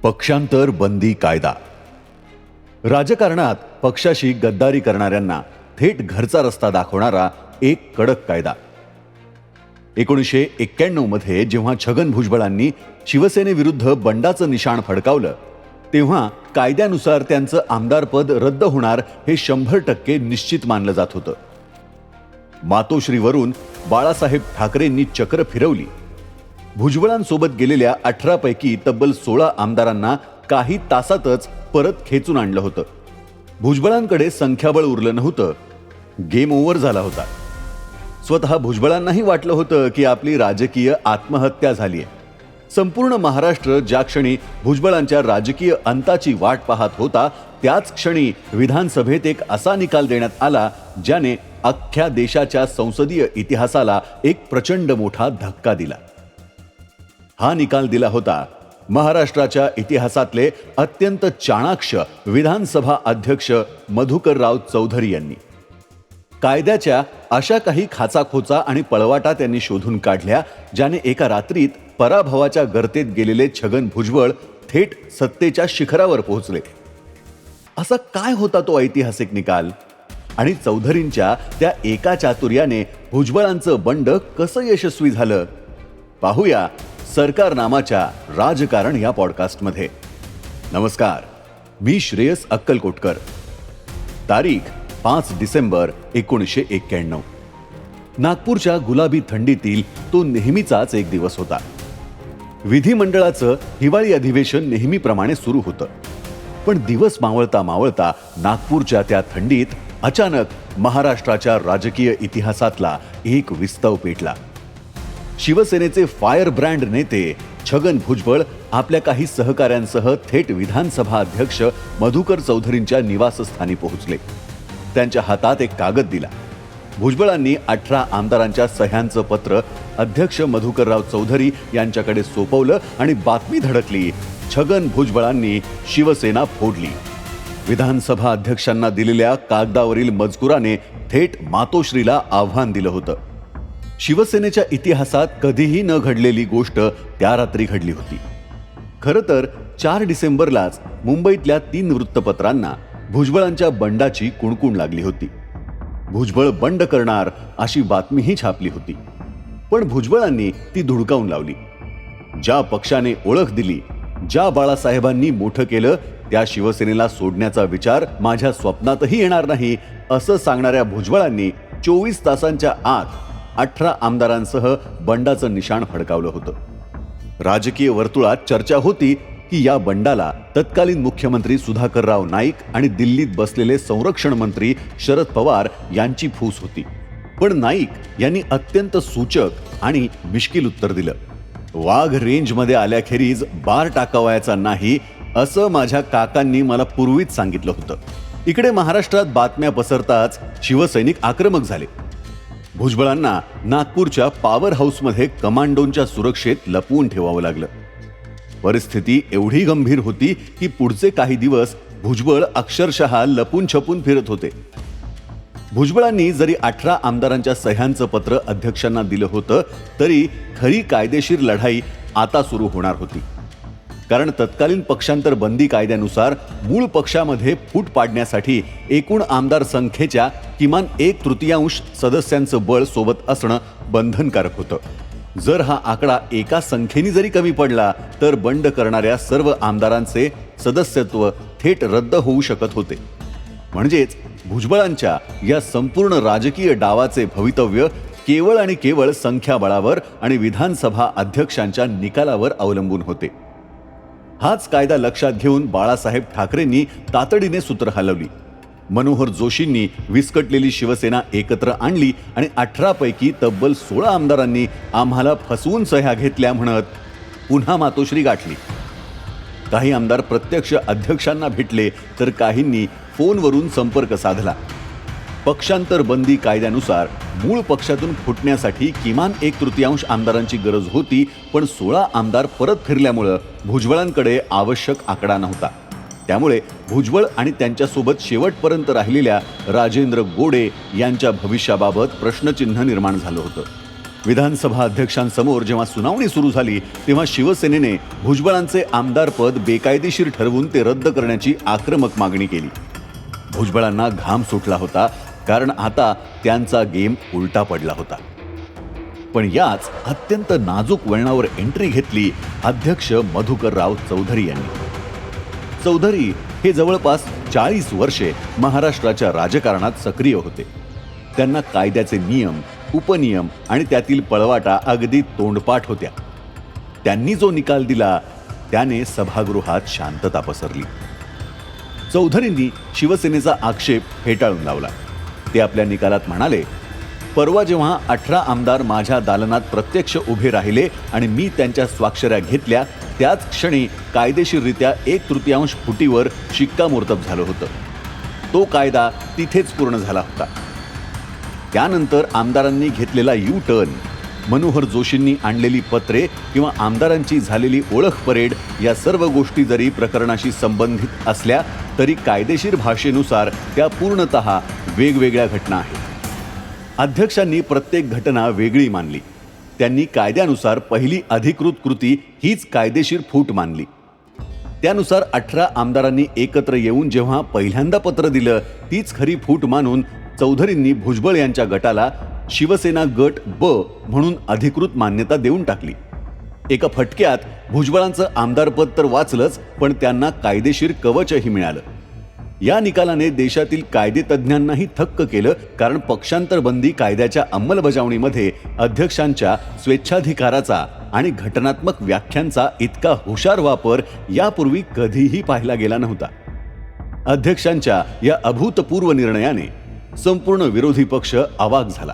पक्षांतर बंदी कायदा. राजकारणात पक्षाशी गद्दारी करणाऱ्यांना थेट घरचा रस्ता दाखवणारा एक कडक कायदा. 1991 मध्ये जेव्हा छगन भुजबळांनी शिवसेनेविरुद्ध बंडाचं निशाण फडकावलं तेव्हा कायद्यानुसार त्यांचं आमदारपद रद्द होणार हे 100% निश्चित मानलं जात होतं. मातोश्रीवरून बाळासाहेब ठाकरेंनी चक्र फिरवली. भुजबळांसोबत गेलेल्या 18 पैकी तब्बल 16 आमदारांना काही तासातच परत खेचून आणलं होतं. भुजबळांकडे संख्याबळ उरलं नव्हतं. गेम ओव्हर झाला होता. स्वतः भुजबळांनाही वाटलं होतं की आपली राजकीय आत्महत्या झालीय. संपूर्ण महाराष्ट्र ज्या क्षणी भुजबळांच्या राजकीय अंताची वाट पाहत होता त्याच क्षणी विधानसभेत एक असा निकाल देण्यात आला ज्याने अख्ख्या देशाच्या संसदीय इतिहासाला एक प्रचंड मोठा धक्का दिला. हा निकाल दिला होता महाराष्ट्राच्या इतिहासातले अत्यंत चाणाक्ष विधानसभा अध्यक्ष मधुकरराव चौधरी यांनी. कायद्याच्या अशा काही खाचाखोचा आणि पळवाटा त्यांनी शोधून काढल्या ज्याने एका रात्रीत पराभवाच्या गर्तेत गेलेले छगन भुजबळ थेट सत्तेच्या शिखरावर पोहोचले. असा काय होता तो ऐतिहासिक निकाल आणि चौधरींच्या त्या एका चातुर्याने भुजबळांचं बंड कसं यशस्वी झालं? पाहूया सरकार नामाच्या राजकारण या पॉडकास्टमध्ये. नमस्कार, मी श्रेयस अक्कलकोटकर. तारीख 5 डिसेंबर 1991. नागपूरच्या गुलाबी थंडीतील तो नेहमीचाच एक दिवस होता. विधिमंडळाचं हिवाळी अधिवेशन नेहमीप्रमाणे सुरू होतं. पण दिवस मावळता मावळता नागपूरच्या त्या थंडीत अचानक महाराष्ट्राच्या राजकीय इतिहासातला एक विस्तव पेटला. शिवसेनेचे फायर ब्रँड नेते छगन भुजबळ आपल्या काही सहकाऱ्यांसह थेट विधानसभा अध्यक्ष मधुकर चौधरींच्या निवासस्थानी पोहोचले. त्यांच्या हातात एक कागद दिला. भुजबळांनी 18 आमदारांच्या सह्यांचं पत्र अध्यक्ष मधुकरराव चौधरी यांच्याकडे सोपवलं आणि बातमी धडकली. छगन भुजबळांनी शिवसेना फोडली. विधानसभा अध्यक्षांना दिलेल्या कागदावरील मजकुराने थेट मातोश्रीला आव्हान दिलं होतं. शिवसेनेच्या इतिहासात कधीही न घडलेली गोष्ट त्या रात्री घडली होती. खरं तर 4 डिसेंबरलाच मुंबईतल्या 3 वृत्तपत्रांना भुजबळांच्या बंडाची कुणकुण लागली होती. भुजबळ बंड करणार अशी बातमीही छापली होती. पण भुजबळांनी ती धुडकावून लावली. ज्या पक्षाने ओळख दिली, ज्या बाळासाहेबांनी मोठं केलं त्या शिवसेनेला सोडण्याचा विचार माझ्या स्वप्नातही येणार नाही असं सांगणाऱ्या भुजबळांनी 24 तासांच्या आत 18 आमदारांसह बंडाचं निशाण फडकावलं होतं. राजकीय वर्तुळात चर्चा होती की या बंडाला तत्कालीन मुख्यमंत्री सुधाकरराव नाईक आणि दिल्लीत बसलेले संरक्षण मंत्री शरद पवार यांची फूस होती. पण नाईक यांनी अत्यंत सूचक आणि मिश्किल उत्तर दिलं. वाघ रेंजमध्ये आल्याखेरीज बार टाकावायचा नाही असं माझ्या काकांनी मला पूर्वीच सांगितलं होतं. इकडे महाराष्ट्रात बातम्या पसरताच शिवसैनिक आक्रमक झाले. भुजबळांना नागपूरच्या पॉवर हाऊसमध्ये कमांडोंच्या सुरक्षेत लपवून ठेवावं लागलं. परिस्थिती एवढी गंभीर होती की पुढचे काही दिवस भुजबळ अक्षरशः लपून छपून फिरत होते. भुजबळांनी जरी 18 आमदारांच्या सह्यांचं पत्र अध्यक्षांना दिलं होतं तरी खरी कायदेशीर लढाई आता सुरू होणार होती. कारण तत्कालीन पक्षांतर बंदी कायद्यानुसार मूळ पक्षामध्ये फूट पाडण्यासाठी एकूण आमदार संख्येच्या किमान 1/3 सदस्यांचं बळ सोबत असणं बंधनकारक होतं. जर हा आकडा एका संख्येने जरी कमी पडला तर बंड करणाऱ्या सर्व आमदारांचे सदस्यत्व थेट रद्द होऊ शकत होते. म्हणजेच भुजबळांच्या या संपूर्ण राजकीय डावाचे भवितव्य केवळ आणि केवळ संख्याबळावर आणि विधानसभा अध्यक्षांच्या निकालावर अवलंबून होते. हाच कायदा लक्षात घेऊन बाळासाहेब ठाकरेंनी तातडीने सूत्र हलवली. मनोहर जोशींनी विस्कटलेली शिवसेना एकत्र आणली आणि 18 पैकी तब्बल 16 आमदारांनी आम्हाला फसवून सह्या घेतल्या म्हणत पुन्हा मातोश्री गाठली. काही आमदार प्रत्यक्ष अध्यक्षांना भेटले तर काहींनी फोनवरून संपर्क साधला. पक्षांतर बंदी कायद्यानुसार मूळ पक्षातून फुटण्यासाठी किमान 1/3 आमदारांची गरज होती. पण 16 आमदार परत फिरल्यामुळं भुजबळांकडे आवश्यक आकडा नव्हता. त्यामुळे भुजबळ आणि त्यांच्यासोबत शेवटपर्यंत राहिलेल्या राजेंद्र गोडे यांच्या भविष्याबाबत प्रश्नचिन्ह निर्माण झालं होतं. विधानसभा अध्यक्षांसमोर जेव्हा सुनावणी सुरू झाली तेव्हा शिवसेनेने भुजबळांचे आमदारपद बेकायदेशीर ठरवून ते रद्द करण्याची आक्रमक मागणी केली. भुजबळांना घाम सुटला होता, कारण आता त्यांचा गेम उलटा पडला होता. पण याच अत्यंत नाजूक वळणावर एंट्री घेतली अध्यक्ष मधुकरराव चौधरी यांनी. चौधरी हे जवळपास 40 वर्षे महाराष्ट्राच्या राजकारणात सक्रिय होते. त्यांना कायद्याचे नियम, उपनियम आणि त्यातील पळवाटा अगदी तोंडपाठ होत्या. त्यांनी जो निकाल दिला त्याने सभागृहात शांतता पसरली. चौधरींनी शिवसेनेचा आक्षेप फेटाळून लावला. ते आपल्या निकालात म्हणाले, परवा जेव्हा 18 आमदार माझ्या दालनात प्रत्यक्ष उभे राहिले आणि मी त्यांच्या स्वाक्षऱ्या घेतल्या, त्याच क्षणी कायदेशीररित्या 1/3 फुटीवर शिक्कामोर्तब झालं होतं. तो कायदा तिथेच पूर्ण झाला होता. त्यानंतर आमदारांनी घेतलेला यू टर्न, मनोहर जोशींनी आणलेली पत्रे किंवा आमदारांची झालेली ओळख परेड या सर्व गोष्टी जरी प्रकरणाशी संबंधित असल्या तरी कायदेशीर भाषेनुसार त्या पूर्णतः वेगवेगळ्या घटना आहेत. अध्यक्षांनी प्रत्येक घटना वेगळी मानली. त्यांनी कायद्यानुसार पहिली अधिकृत कृती हीच कायदेशीर फूट मानली. त्यानुसार 18 आमदारांनी एकत्र येऊन जेव्हा पहिल्यांदा पत्र दिलं तीच खरी फूट मानून चौधरींनी भुजबळ यांच्या गटाला शिवसेना गट ब म्हणून अधिकृत मान्यता देऊन टाकली. एका फटक्यात भुजबळांचं आमदारपद तर वाचलंच, पण त्यांना कायदेशीर कवचही मिळालं. या निकालाने देशातील कायदेतज्ञांनाही थक्क केलं, कारण पक्षांतर बंदी कायद्याच्या अंमलबजावणीमध्ये अध्यक्षांच्या स्वेच्छाधिकाराचा आणि घटनात्मक व्याख्यांचा इतका हुशार वापर यापूर्वी कधीही पाहिला गेला नव्हता. अध्यक्षांच्या या अभूतपूर्व निर्णयाने संपूर्ण विरोधी पक्ष अवाक झाला.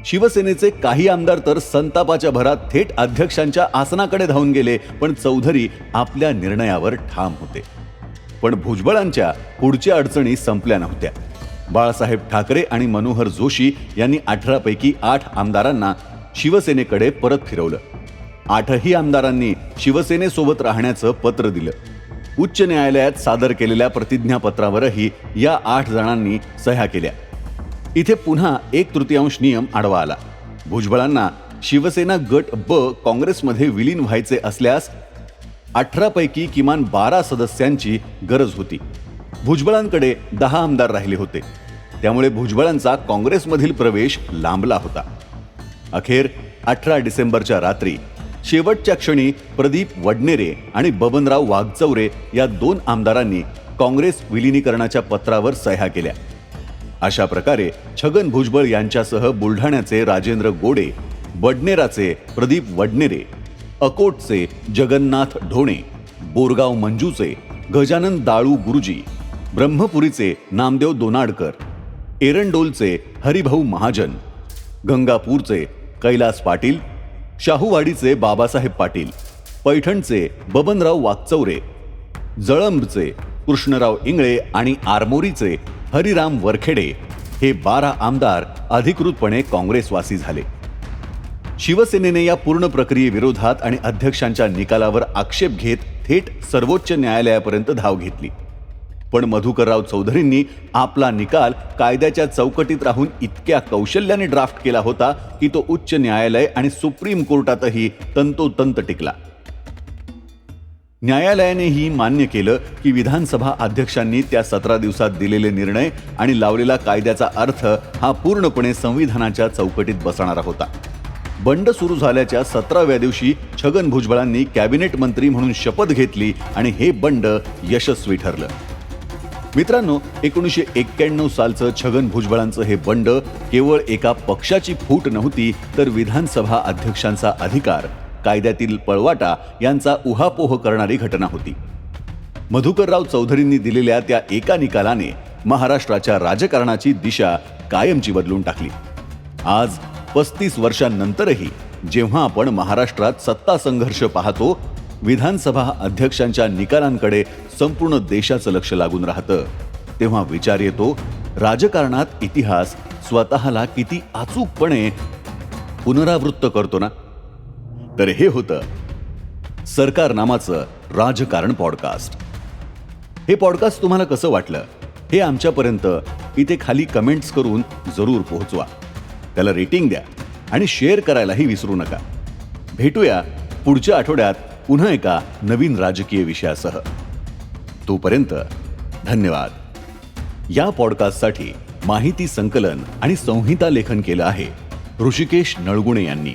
शिवसेनेचे काही आमदार तर संतापाच्या भरात थेट अध्यक्षांच्या आसनाकडे धावून गेले, पण चौधरी आपल्या निर्णयावर ठाम होते. पण भुजबळांच्या पुढच्या अडचणी संपल्या नव्हत्या. बाळासाहेब ठाकरे आणि मनोहर जोशी यांनी 18 पैकी 8 आमदारांना शिवसेनेकडे परत फिरवलं. 8ही आमदारांनी शिवसेनेसोबत राहण्याचं पत्र दिलं. उच्च न्यायालयात सादर केलेल्या प्रतिज्ञापत्रावरही या 8 जणांनी सह्या केल्या. इथे पुन्हा 1/3 नियम आडवा आला. भुजबळांना शिवसेना गट ब काँग्रेसमध्ये विलीन व्हायचे असल्यास 18 पैकी किमान 12 सदस्यांची गरज होती. भुजबळांकडे 10 आमदार राहिले होते, त्यामुळे भुजबळांचा काँग्रेसमधील प्रवेश लांबला होता. अखेर 18 डिसेंबरच्या रात्री शेवटच्या क्षणी प्रदीप वडनेरे आणि बबनराव वाघचौरे या 2 आमदारांनी काँग्रेस विलिनीकरणाच्या पत्रावर सह्या केल्या. अशा प्रकारे छगन भुजबळ यांच्यासह बुलढाण्याचे राजेंद्र गोडे, वडनेराचे प्रदीप वडनेरे, अकोटचे जगन्नाथ ढोणे, बोरगाव मंजूचे गजानन दाळू गुरुजी, ब्रह्मपुरीचे नामदेव दोनाडकर, एरंडोलचे हरिभाऊ महाजन, गंगापूरचे कैलास पाटील, शाहूवाडीचे बाबासाहेब पाटील, पैठणचे बबनराव वाघचौरे, जळंबचे कृष्णराव इंगळे आणि आरमोरीचे हरिराम वरखेडे हे 12 आमदार अधिकृतपणे काँग्रेसवासी झाले. शिवसेनेने या पूर्ण प्रक्रियेविरोधात आणि अध्यक्षांच्या निकालावर आक्षेप घेत थेट सर्वोच्च न्यायालयापर्यंत धाव घेतली. पण मधुकरराव चौधरींनी आपला निकाल कायद्याच्या चौकटीत राहून इतक्या कौशल्याने ड्राफ्ट केला होता की तो उच्च न्यायालय आणि सुप्रीम कोर्टातही तंतोतंत टिकला. न्यायालयानेही मान्य केलं की विधानसभा अध्यक्षांनी त्या 17 दिवसात दिलेले निर्णय आणि लावलेला कायद्याचा अर्थ हा पूर्णपणे संविधानाच्या चौकटीत बसणारा होता. बंड सुरू झाल्याच्या 17व्या दिवशी छगन भुजबळांनी कॅबिनेट मंत्री म्हणून शपथ घेतली आणि हे बंड यशस्वी ठरलं. मित्रांनो, 1991 सालचं छगन भुजबळांचं हे बंड केवळ एका पक्षाची फूट नव्हती, तर विधानसभा अध्यक्षांचा अधिकार, कायद्यातील पळवाटा यांचा उहापोह करणारी घटना होती. मधुकरराव चौधरींनी दिलेल्या त्या एका निकालाने महाराष्ट्राच्या राजकारणाची दिशा कायमची बदलून टाकली. आज 35 वर्षांनंतरही जेव्हा आपण महाराष्ट्रात सत्ता संघर्ष पाहतो, विधानसभा अध्यक्षांच्या निकालांकडे संपूर्ण देशाचं लक्ष लागून राहतं, तेव्हा विचार येतो, राजकारणात इतिहास स्वतःला किती अचूकपणे पुनरावृत्त करतो ना. तर हे होतं सरकार नामाचं राजकारण पॉडकास्ट. हे पॉडकास्ट तुम्हाला कसं वाटलं हे आमच्यापर्यंत इथे खाली कमेंट्स करून जरूर पोहोचवा. त्याला रेटिंग द्या आणि शेअर करायलाही विसरू नका. भेटूया पुढच्या आठवड्यात पुन्हा एका नवीन राजकीय विषयासह. तोपर्यंत धन्यवाद. या पॉडकास्टसाठी माहिती संकलन आणि संहिता लेखन केलं आहे ऋषिकेश नळगुणे यांनी.